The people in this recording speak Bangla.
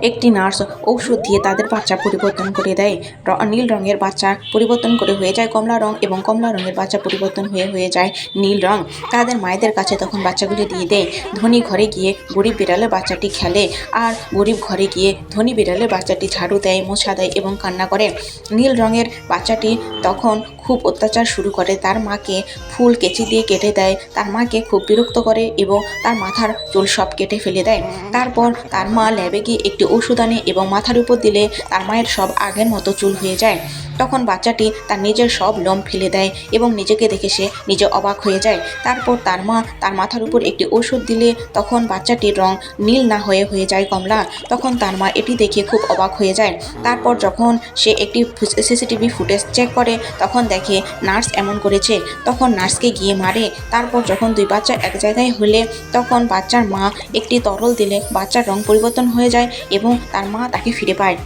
একটি নার্স ঔষধ দিয়ে তাদের বাচ্চা পরিবর্তন করে দেয়। নীল রঙের বাচ্চা পরিবর্তন করে হয়ে যায় কমলা রং এবং কমলা রঙের বাচ্চা পরিবর্তন হয়ে যায় নীল রং। তাদের মায়েদের কাছে তখন বাচ্চাগুলি দিয়ে দেয়। ধনী ঘরে গিয়ে গরিব বিড়ালের বাচ্চাটি খেলে, আর গরিব ঘরে গিয়ে ধনী বিড়ালের বাচ্চাটি ঝাড়ু দেয়, মোছা দেয় এবং কান্না করে। নীল রঙের বাচ্চাটি তখন খুব অত্যাচার শুরু করে, তার মাকে ফুল কেচি দিয়ে কেটে দেয়, তার মাকে খুব বিরক্ত করে এবং তার মাথার চুল সব কেটে ফেলে দেয়। তারপর তার মা ল্যাবে গিয়ে একটি ওষুধ আনে এবং মাথার উপর দিলে তার মায়ের সব আগের মতো চুল হয়ে যায়। তখন বাচ্চাটি তার নিজের সব লোম ফেলে দেয় এবং নিজেকে দেখে সে নিজে অবাক হয়ে যায়। তারপর তার মা তার মাথার উপর একটি ওষুধ দিলে তখন বাচ্চাটির রং নীল না হয়ে যায় কমলা। তখন তার মা এটি দেখে খুব অবাক হয়ে যায়। তারপর যখন সে একটি সিসিটিভি ফুটেজ চেক করে তখন দেখে নার্স এমন করেছে, তখন নার্সকে গিয়ে মারে। তারপর যখন দুই বাচ্চা এক জায়গায় হলে তখন বাচ্চার মা একটি তরল দিলে বাচ্চার রং পরিবর্তন হয়ে যায় এবং তার মা তাকে ফিরে পায়।